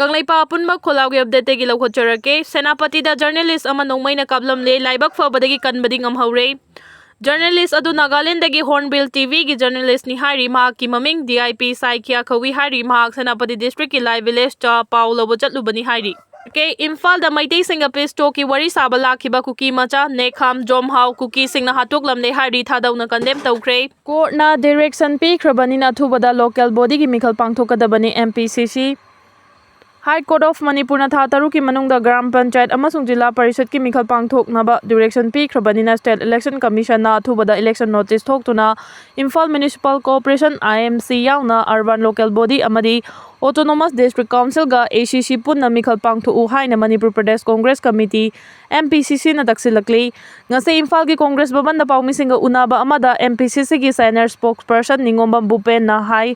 Kanglaipa apunba kholawi update gi laukhocharake Senapati da journalist ama nongmaina kablamle laibak fabadagi kanbadi ngamhaure. Journalist adu Nagaland dagi Hornbill TV gi journalist ni hari mahak ki maming DIP Saikia Khawi hari mahak Senapati district ki live village cha Paulo bochatlu hari. Ke Imphal da Maitai singa pisto ki wari saba lakhiba Kuki macha Nekham Jomhau Kuki singna Hatoklamle hari thadauna condemn tawkhre. Court na direction pi khrabanina thubada local body gi mikhal pangthokadabani MPCC. High Court of Manipur na thataru ki manungda Gram Panchayat amasung Jilla Parishad ki mikhal pangthoknaba direction pi khrabanina State Election Commission na thubada election notice thoktuna Imphal Municipal Corporation IMC yauna urban local body amadi Autonomous District Council ga ACC punna mikhal pangthu haina Manipur Pradesh Congress Committee MPCC na taksilakli ngase Imphal ki Congress baban da pawmisinga unaba amada MPCC ki senior spokesperson Ningomba Bupen na hai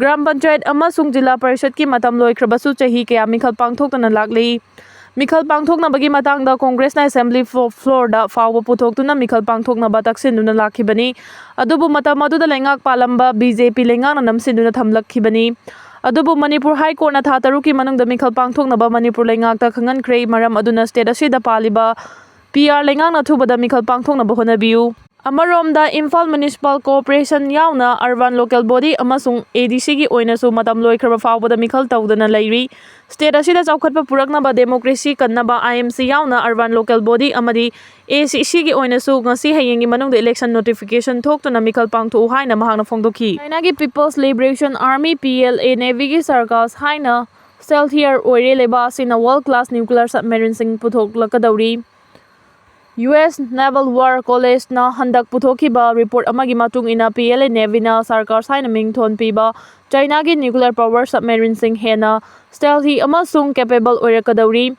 Gram Panchayat amasung Jilla Parishad ki matam loikhrabasu chahi kaya mikhal pangthokna lakli mikhal pangthokna bagi matangda Congress na Assembly floor da fawba puthokuna mikhal pangthokna ba taksinuna lakhibani adubu matam aduda lengak palamba BJP lengak na namsinuna thamlakhibani adubu Manipur High Court na thataru ki manungda mikhal pangthokna ba Manipur lengak ta khangan khrei maram aduna state asida paliba PR lengak na thubada mikhal pangthokna ba honabiu Amaromda Imphal Municipal Corporation yauna urban local body amasung ADC gi oinasu matam loikhra fawbada mikhal tawdana lairi state asida chawkhatpa puraknaba democracy kannaba IMC yauna urban local body amadi ACC gi oinasu ngasi hayengi manungda election notification thoktuna mikhal pangthu haina mahangna phongdokhi China gi People's Liberation Army PLA Navy gi sarkas haina stealth here oire leba sina world class nuclear submarine sing puthoklakadauri US Naval War College na handak puthokiba report amagi matung ina PLA Navy na sarkar saina mingthon piba China gi nuclear power submarine sing hena stealthy amasung capable oirakadauri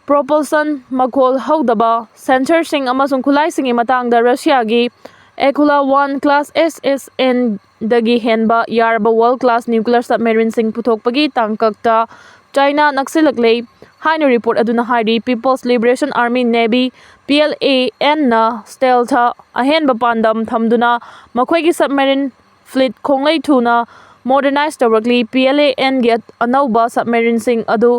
propulsion makhol haudaba sensor sing amasung khulai sing matangda Russia gi Ekula 1 class SSN dagi henba yarba world class nuclear submarine sing puthokpagi tangkakta China naksilakle haina report aduna hari People's Liberation Army Navy PLAN na stealth ahenba pandam thamduna makhoi gi submarine fleet khonglai thuna modernized tawrakli PLAN get anauba submarine sing adu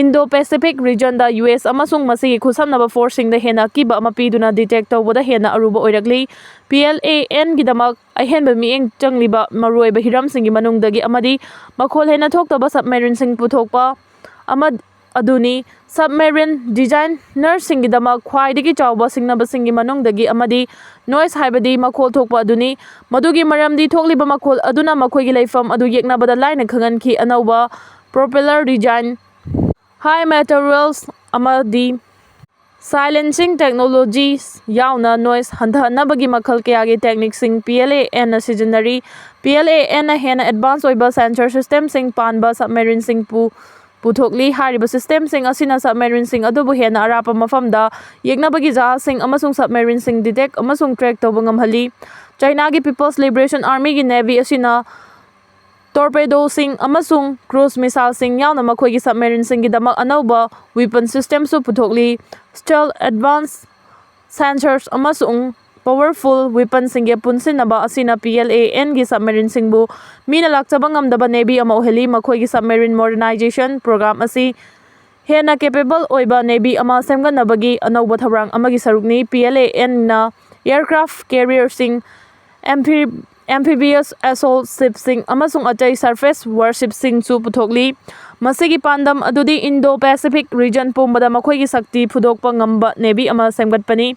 Indo-Pacific region da US amasung masigi khusamnaba forcing da hena kiba mapiduna detect tawbada hena aruba oirakli PLAN gi damak ahenba mieng changliba maroiba hiram singi manungdagi amadi makhol hena thoktaba submarine sing puthokpa amad aduni submarine designer singi damak khwaidagi chawba singnaba singi manungdagi amadi noise haibadi makhol thokpa aduni madugi maramdi thokliba makhol aduna makhoigi leifam adu yeknabada laina khanganki anauba propeller design high materials amadi silencing technologies yauna noise handhanabagi makhal kayagi technique sing PLAN na sijanari PLAN na hena advanced oiba sensor system sing panba submarine sing puthokli hariba system sing asina submarine sing adubu hena arapa mafamda yeknabagi jahaz sing amasung submarine sing detect amasung track tawba ngamhali China gi People's Liberation Army gi Navy asina torpedo sing amasung cruise missile sing yauna makhoi gi submarine sing gi damak anauba weapon system su puthokli stealth advanced sensors amasung powerful weapon sing ge punsinaba asina PLAN gi submarine sing bu mina lakchaba ngamdaba Navy ama oheli makhoi gi submarine modernization program asi hena capable oiba Navy ama semganabagi anauba tharang amagi sarukni PLAN na aircraft carrier sing amphibious assault ships sing amasung atai surface warship sing chu puthokli masigi pandam adudi Indo-Pacific region pumbada makhoi gi sakti phudokpa ngamba Navy ama semgatpani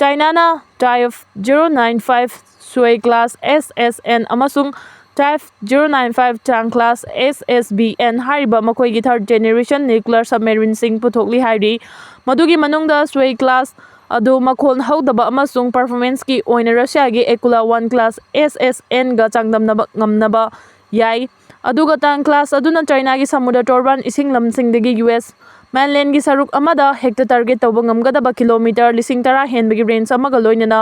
China na Type 095 Sui class SSN amasung Type 095 Chang class SSBN hariba makhoi gi third generation nuclear submarine sing puthokli hari madugi manungda Sui class adu makhol haudaba amasung performance ki oina Russia gi Ekula 1 class SSN ga changdamnaba ngamnaba yai aduga tang class aduna China gi samudra torban isinglam singdagi US mainland gi saruk amada hekta target tawba ngamgadaba kilometer 10,000 henbagi range amaga loinana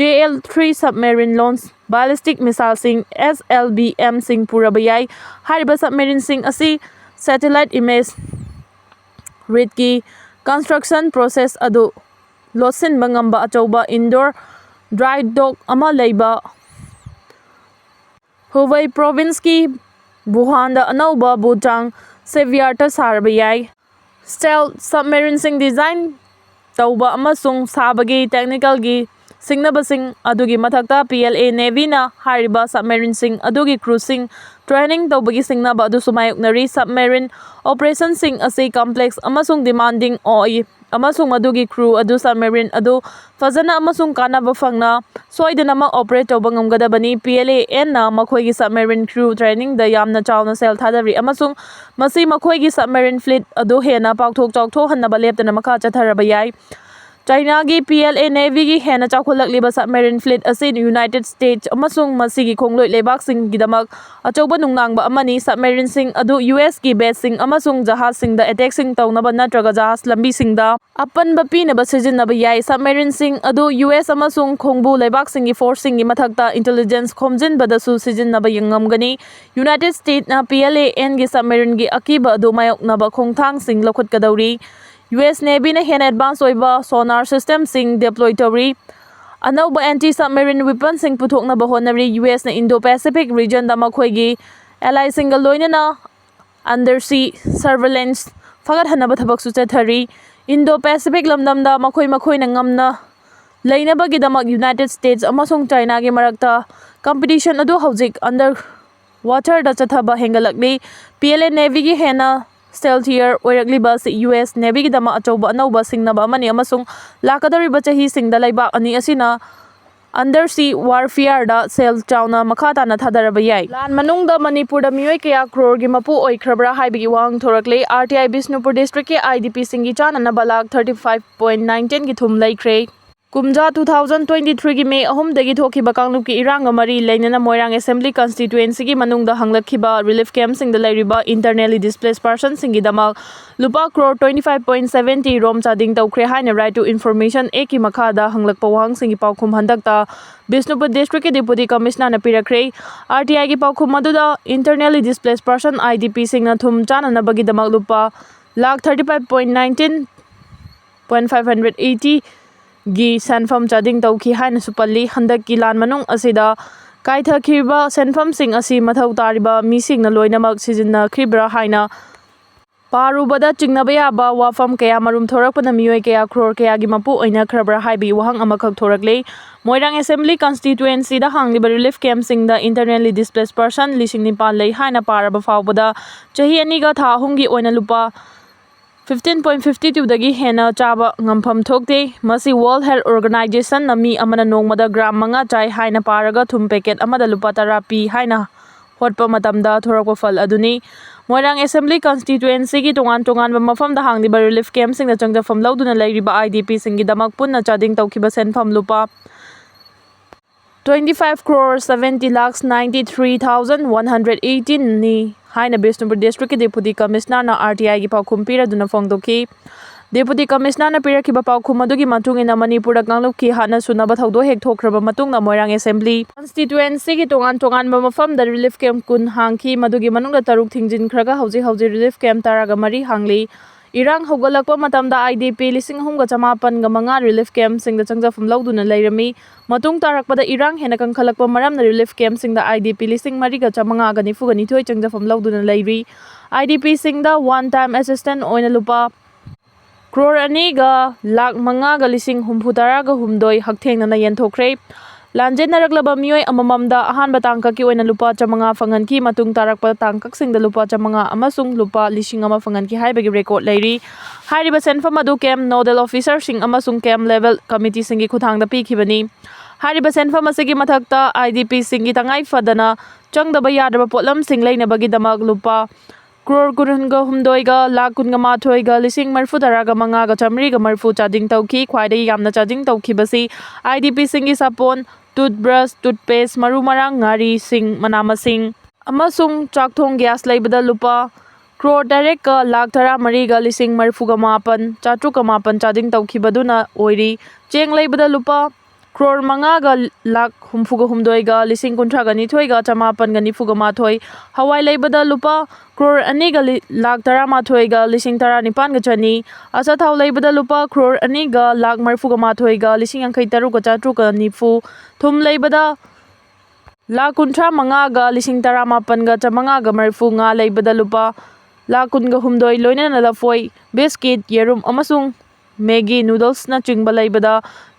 JL-3 submarine launch ballistic missile sing SLBM sing purabayai hariba submarine sing asi satellite image read ki construction process adu losin bangamba achauba indoor dry dock ama leiba Hubei province ki Buhanda anauba butang सेवियर सारबा याई stealth submarine design तौबा अमसुंग साबगी technical गी सिंगनबसिंग अदुगी मथक्ता PLA navy ना हारिबा submarine अदुगी क्रूसिंग training तौबगी सिंगनबा अदु सुमायुक्नरी सबमेरिन ऑपरेशन असी कॉम्प्लेक्स अमसुंग डिमांडिंग ओई अमसुंग अदुगी क्रू अदु सबमेरिन अदु फजना अमसुंग कानाबा फंगना सोइदनमा ऑपरेट तौबा ngamgadabani PLA ना मखोइगी सबमेरिन क्रू ट्रेनिंग द यामना चावना सेल थादरी अमसुंग मसी मखोइगी सबमेरिन फ्लीट अदु हेना पाक्थोक चाउथो हन्नबा लेप्तना मखा चथरबा याई China की PLA Navy की हेना चाखोलक्लिबा सबमेरिन फ्लीट असी यूनाइटेड स्टेट्स अमसुंग मसीगी खोंगलोइ लेबाकसिंग गिदमक अचौबा नुंगनांगबा अमनी सबमेरिन अदु US की बेसिंग अमसुंग जहाजसिंग द अटैकसिंग तौनबा नत्रगा जहाज लंबीसिंग द अपनबा पीनबा सिजिनबा याई सबमेरिन अदु US अमसुंग खोंगबु लेबाकसिंग की फोर्सिंग की मथक्ता इंटेलिजेंस खोमजिनबदसु सिजिनबा यंगमगनी यूनाइटेड स्टेट्स ना PLA की सबमेरिन की अकीबा अदु मायोकनबा खोंगथांगसिंग लखुतकदौरी US Navy ने हेन एडवांस ओइबा सोनार सिस्टम डिप्लॉय तौरी अनौबा एंटी सबमेरिन वेपन पुथोकनबा होनरी US ने इंडो पैसिफिक रीजन दा मखोइगी एलाई लोइनना अंडरसी सर्वेलेंस फगतहनबा थबकसु चथरी इंडो पैसिफिक लमदमदा मखोइना ngamna लैनबगिदमक यूनाइटेड स्टेट्स अमसुंग चाइना के मरक्ता कंपटीशन अदु हौजिक अंडर वाटर दा चथबा हेंगलकली PLA नेवी की हेना स्टेल्थियर ओइरक्लिबा US नेवी की दमा अचौबा अनौबा सिंगनबा अमनी अमसुंग लाकदरिबा चही सिंगदा लैबाक अनि असिना अंडरसी वारफेयर दा सेल चाउना मखाताना थादरबा याई लान मनुंगदा मणिपुर दा मियोय कया क्रोर की मपु ओइख्रबरा हाइबगी वांग थोरकले RTI बिष्णुपुर डिस्ट्रिक्ट के IDP सिंगी चानना लाख 35.19 की थुम लैख्रे कुमजा 2023 की मे अहुमदगी थोखिबा कांगलुप की इरांग मरी लेनना मोइरांग असेंबली कॉन्स्टिट्युएंसी की मनुंगदा हंगलखिबा रिलीफ कैंप सिंग द लैरिबा इंटरनली डिस्प्लेस्ड पर्सन सिंगी दमा लुपा क्रोर 25.70 रोम चादिंग तौख्रे हाइना राइट टू इन्फॉर्मेशन ए की मखादा हंगलकपा वाहंग सिंगी पाउखुम हंदकता बिष्णुपुर डिस्ट्रिक्ट के डिप्यूटी कमिश्नर न पिरखरे RTI की पाउखुम मदुदा इंटरनली डिस्प्लेस्ड पर्सन IDP सिंगना थुम चाननबगी दमा लुपा लाख 35.19.580 गी सेंफम चादिंग तौखी हाइन सुपल्ली हंदक की लान मनुंग असिदा काइथखिबा सेंफम सिंग असी मथौ तारिबा मिसिंग न लोइनमक सिजिन्नखिब्रा हाइना पारुबदा चिंगनबा याबा वाफम कया मरुम थोरकपना मियोय कया क्रोर कया गी मपु ओइनखरबरा हाइबी वहंग अमखक थोरकले मोइरांग असेंबली कॉन्स्टिट्युएंसी दा हांगलिबा रिलीफ कैंप सिंग दा इंटरनली डिस्प्लेस्ड पर्सन लिसिंग निपान लै हाइना पारबा फावबदा चही अनिगा था हुंगी ओइना लुपा 15.52 दगी हेना चाबा ngамफम थोकते मसी वर्ल्ड हेल्थ ऑर्गेनाइजेशन नमी अमना नोंगमदा ग्राम मंगा चाय हाइना पारगा थुम पैकेट अमदा लुपा तरापी हाइना होटपा मतमदा थोरकपा फल अदुनी मोइरांग असेंबली कॉन्स्टिट्युएंसी की तोंगान मफम दा हांगदिबा रिलीफ कैंप सिंग दा चंगजफम लौदुना लैरिबा IDP सिंगी दमक पुन्ना चादिंग तौखिबा सेनफम लुपा 25 crore 70 lakhs 93,118 ni हाइना बिष्णुपुर डिस्ट्रिक्ट के डिप्यूटी कमिश्नर ना RTI की पाउखुम पिरदुना फोंगदोखी डिप्यूटी कमिश्नर ना पिरखिबा पाउखुम अदुगी मतुंगिना मणिपुर कांगलुप की हाना सुनबा थौदो हेक थोख्रबा मतुंगना मोइरांग असेंबली कॉन्स्टिट्युएंसी की तोंगान मफम द रिलीफ कैंप कुन हांगखी मदुगी मनुंगदा तरुक थिंजिनख्रगा हौजी रिलीफ कैंप तारागा मरी हांगली इरांग हौगलकपा मतमदा IDP 3,905 रिलीफ कैंप सिंग चंगजफम लौदुना लैरमी मतुंग तारकपदा इरांग हेना कंखलकपा मरमना रिलीफ कैंप सिंग IDP 3,992 चंगजफम लौदुना लैरी IDP सिंग वन टाइम असिस्टेंट ओइना लुपा क्रोर 2 लाख 5,000 हकथेंगना यंथोख्रे लांजेनरकलबा मियोय अमममदा अहानबा तांका की ओइना लुपा 500 फंगन की मतुंग तारकपा तांकक सिंग लुपा 500 अमसुंग लुपा 1,000 फंगन की हाइबगी रेकॉर्ड लैरी हाइरिबा सेनफम अदु कैंप नोडल ऑफिसर सिंग अमसुंग कैंप लेवल कमिटी सिंगी खुथांगदा पीखिबनी हाइरिबा सेनफम असिगी मथक्ता IDP सिंगी तंगाई फदना चंगदबा यादबा पोटलम सिंग लैनबगी दमक लुपा क्रोर 9,9 लाख 19 लिसिंग 4,500 चार्जिंग तौखी ख्वाइदगी यामना चार्जिंग तौखिबसी IDP सिंगी सपोन टूथब्रश टूथपेस्ट मरु मरांग ngari सिंग मनामसिंग अमसुंग चाकथोंग गैस लैबदा लुपा क्रोर डायरेक्ट का लाख 13 लिसिंग 48 408 चार्जिंग तौखिबदुना ओइरी चेंग लैबदा लुपा क्रोर 5 लाख 52 लिसिंग 32 9,594 हवाई लैबदा लुपा क्रोर 2 लाख 13 लिसिंग 19 चनी असाथाव लैबदा लुपा crore 2 lakh 94 लिसिंग 53 थुम लैबदा lakh 35 लिसिंग 18 9,500 nga लैबदा लुपा lakh 16 loinana lafoi biscuit yerum amasung Maggi noodles na chingba laibada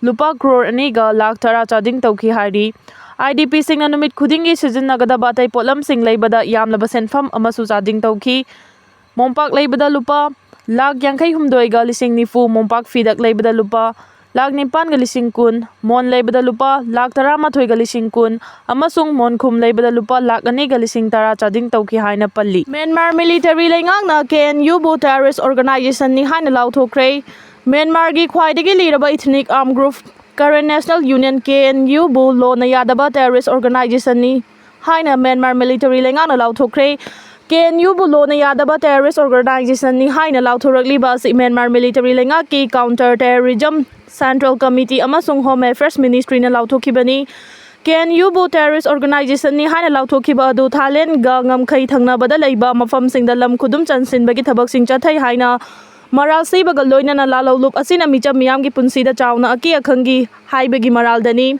lupa crore aniga lakh 10 chading tauki hari IDP sing numit khudingi sizinnagadaba tai polam sing laibada yamlaba senfam amasu chading tauki mompak laibada lupa lakh 52 ga lising nifu mompak fidak laibada lupa lakh 9 ga lising kun mon laibada lupa lakh 13 ga lising kun amasung mon khum laibada lupa lakh 2 ga lising 10 chading tauki haina palli Myanmar military lengang na KNU bu terrorist organization ni haina lauthokre Myanmar gi khwaidagi liraba ethnic armed group Current National Union KNU bu lo na yadaba terrorist organization ni haina Myanmar military lengang na lauthokre KNU bu lo na yadaba terrorist organization ni haina lauthorakli ba si Myanmar military lenga ki counter terrorism Central Committee amasung Home Affairs Ministry na lauthokibani KNU bu terrorist organization ni haina lauthokiba adu Thailand ga ngamkhai thangnabada leiba mafam singda lam khudum chansin bagi thabak sing chathai haina Maral Sibaga Loinana Lalo Loop Asina Micha Miamgi Punsida Chowna Aki Akangi Haibagi Maral Dani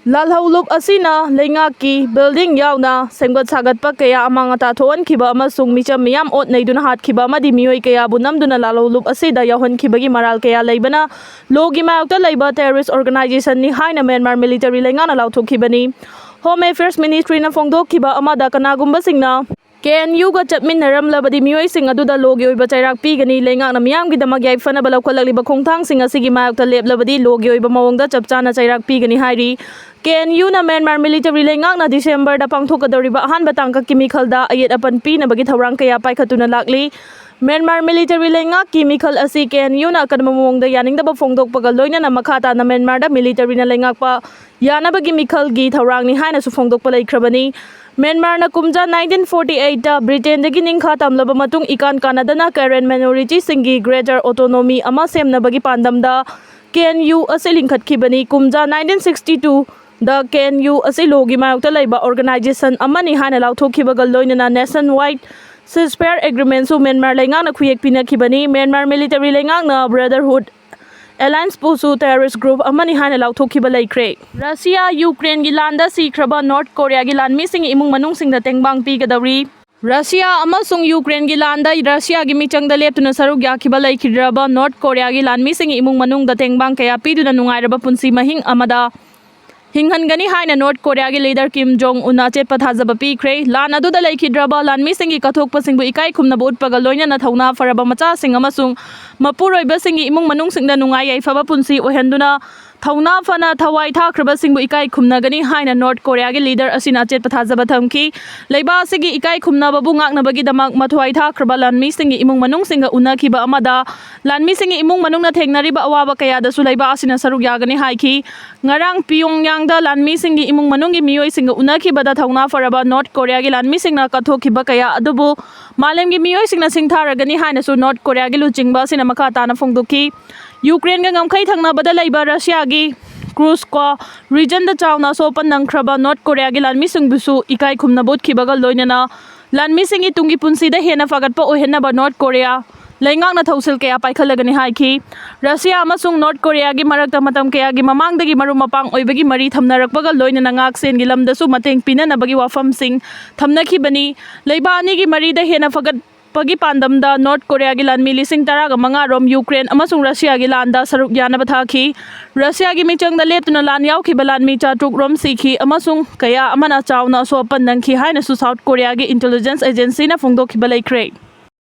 Lalhau Loop Asina Lengaki Building Yauna Sengot Sagat Pakaya Amangata Toan Kiba Amasung Micha Miam Ot Naiduna Hat Kiba Madi Mioi Kaya Bunam Duna Lalo Loop Asida Yahon Kibagi Maral Kaya Laibana Logi Maukta Laiba Terrorist Organization Ni Haina Myanmar Military Lengana Lauto Kibani Home Affairs Ministry na Fongdo Kiba Amada Kanagumba Singna KNU ga chatminaram labadi mioi sing aduda logi oiba chairak pigani lengak na miyam gi damag yai fana balaw khalakliba khongthang sing asigi mayakta leplabadi logi oiba mawongda chapchana chairak pigani hairi KNU na Myanmar military lengak na December da pangthokadoriba ahanba tangka chemical da ayet apan pina bagi thawrang kaya paikhatuna lakli Myanmar military lengak chemical asi KNU na kanma mawongda yaningdaba phongdokpaga loinana makhata na Myanmar da military na lengak pa yanaba chemical gi thawrang ni haina su phongdokpa laikhrabani Myanmar na kumja 1948 da Britain dagi ningkha tamlaba matung ikan Canada Karen minority singi greater autonomy ama semnabagi pandamda KNU ase lingkhatkibani kumja 1962 da KNU ase logi mayokta laiba organization amani hana lauthokhibaga loinana nationwide ceasefire agreement su Myanmar lengang na khuyek pinakibani Myanmar military lengang na brotherhood Alliance Pusu terrorist group amani hana lauthokhiba laikre Russia Ukraine gi landa sikraba North Korea gi lanmi sing imung manung sing da tengbang pi gadawri Russia amasung Ukraine gi landa Russia gi michangda leptuna saruk yakhiba laikhidraba North Korea gi lanmi sing imung manung da tengbang kaya piduna nungairaba punsi mahing amada Hinghangani haina North Korea gi leader Kim Jong Un achet pathajaba pikre lan adu da laikhidraba lanmi singi kathokpa singbu ikai khumna bot paga loina na thauna faraba macha sing amasung mapuroiba singi imung manung singna nungai yai faba punsi ohenduna thauna fana thawai thakraba singbu ikai khumnagani haina North Korea gi leader asina achet pathajaba thamki leiba sigi ikai khumna babu ngakna bagi damak mathwai thakraba lanmi singi imung manung singa unakhiba amada lanmi singi imung manung na thengnariba awaba kaya da su leiba asina saruk yagani haiki ngarang Pyongyang da lanmi singi imung manung gi mioi singa unakhiba da thauna faraba North Korea gi lanmi singna kathokhiba kaya adubu malem gi mioi singna singtharagani haina su North Korea gi luchingba sina makha tana phongdokhi Ukraine ga ngamkhai thangna bada leiba Russia gi cruise ko region da chawna sopan nangkhraba North Korea gi lanmi singbusu ikai khumna bot khibaga loinana lanmi singi tungi punsi da hena fagatpa ohenna ba North Korea Lengang na thausil kaya paikhalagani haiki Russia amasung North Korea gi marakta matam kaya gi mamangdagi marum mapang oibagi mari thamnarakpaga loinana ngak sen gi lamdasu mateng pinana bagi wafam sing thamnakhibani leiba ani gi mari da hena fagat Pagi pandamda North Korea gi lanmi lising 15 rom Ukraine amasung Russia gi landa saruk yanaba thakhi Russia gi michangda leptuna lan yaukhiba lanmi chatruk rom sikhi amasung kaya amana chawna so pan nangkhi haina su South Korea gi intelligence agency na phongdokhiba laikre